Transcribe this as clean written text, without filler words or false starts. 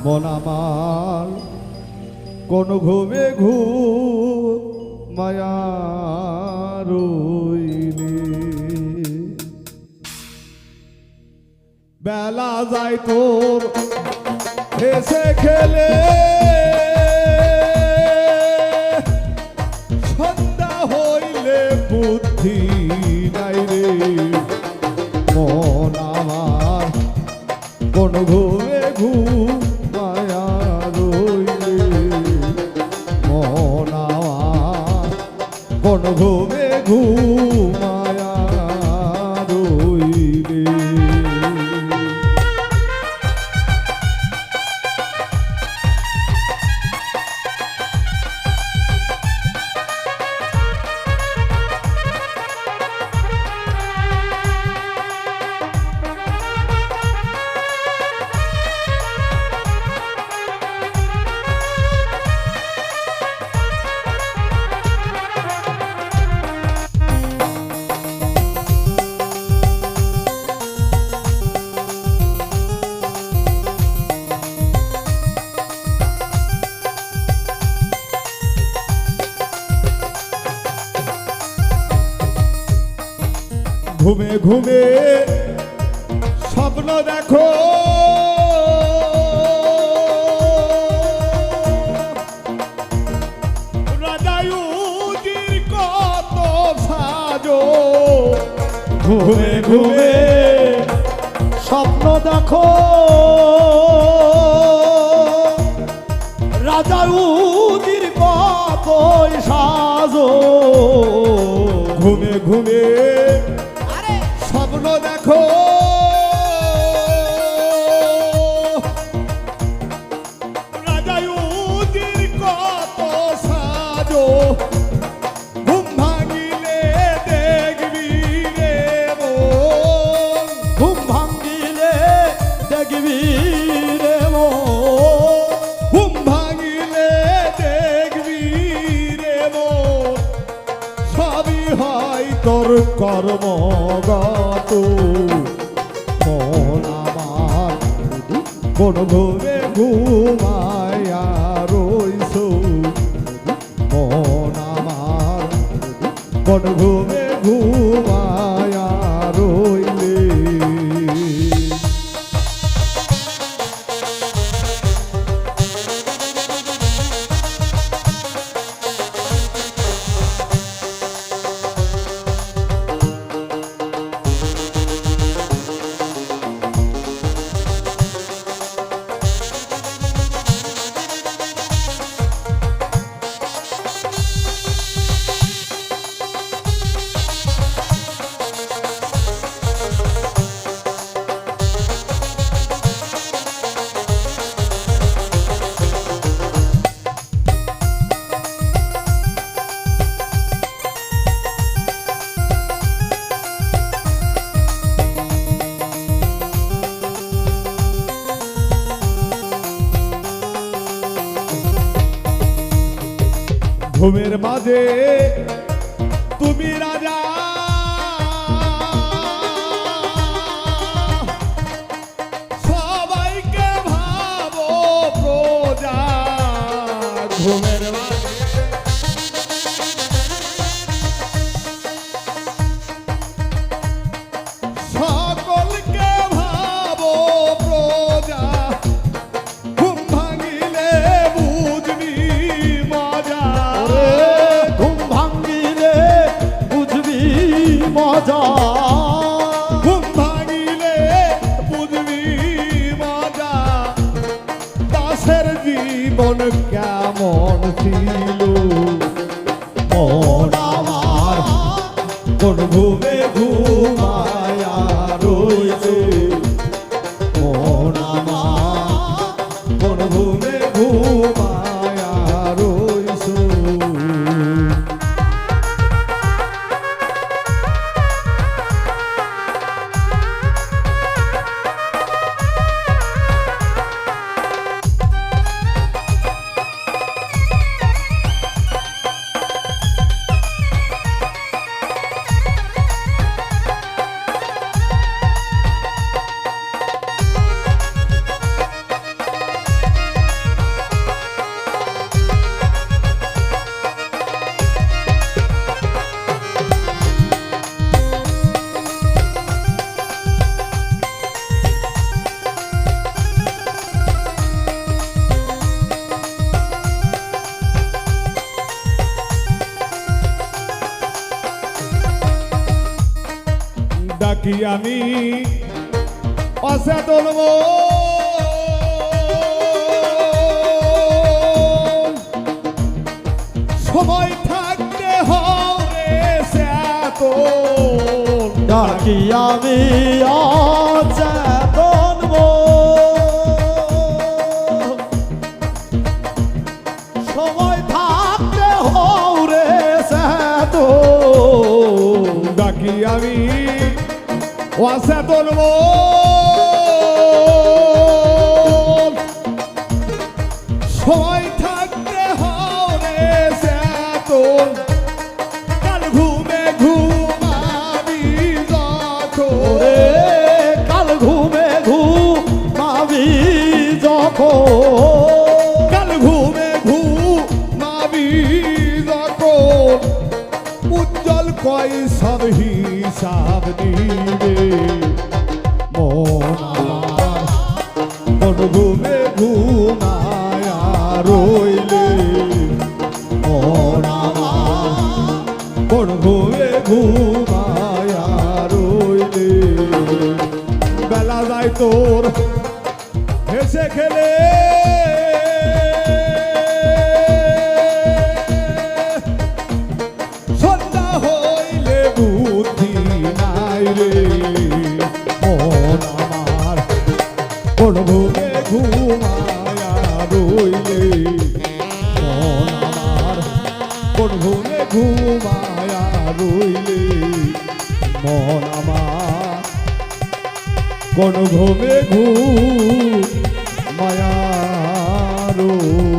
মন আমার কোন ঘুমে ঘুম মায়া রইলে বেলা যায় তোর হেসে খেলে সন্ধ্যা হইলে বুদ্ধি নাই রে মন আমার কোন ঘুমে ঘুম মায়া রইলে মন আমার কোন ঘুমে ঘুম মায়া রইলে ঘুমে ঘুমে স্বপ্ন দেখো রাজায়ুজির কত সাজো ঘুমে ঘুমে স্বপ্ন দেখো রাজায়ুজির কত সাজো ঘুমে ঘুমে স্বপ্ন দেখো রাজায়ুজির কত সাজো ঘুম ভাঙিলে দেখবি রে মন ঘুম ভাঙিলে দেখবি রে মন ঘুম ভাঙিলে দেখবি রে মন সবই হয় তোর কর্মগত মন আমার কোন ঘুমে ঘুমায়া রইছ মন আমার কোন ঘুমে ঘুমায়া রইলে ঘুমের মাঝে তুমি রাজা সবাইকে ভাবো প্রজা ঘুমের মাঝে সকলকে ভাবো প্রজা ঘুম ভাঙিলে বুঝবি মজা ঘুম ভাঙিলে বুঝবি মজা ঘুম ভাঙিলে বুঝবি মজা দাসের জীবন কেমন ছিল মন আমার কোন ঘুমে ঘুমায়া রইছে মন আমার কোন ঘুমে ঘুমায়া রইছে আমি অচেতন সময় থাকতে হবে চেতন ডাকি আমি অচেতন সময় থাকতে হরে চেতন ডাকি আমি অচেতন সময় থাকতে হবে চেতন কাল ঘুমে ঘুমাবি যখন কাল ঘুমে ঘুমাবি যখন কাল ঘুমে ঘুমাবি যখন উজ্জ্বল কয় সব হিসাব দিবে মন আমার কোন ঘুমে ঘুমায়া রইলে মন আমার কোন ঘুমে ঘুমায়া রইলে বেলা যায় তোর হেসে খেলে সন্ধ্যা হইলে বুদ্ধি নাই রে মন আমার কোন ঘুমে ঘুমায়া রইলে মন আমার কোন ঘুমে ঘুমায়া রইলে মন আমার কোন ঘুমে ঘুমায়া রইলে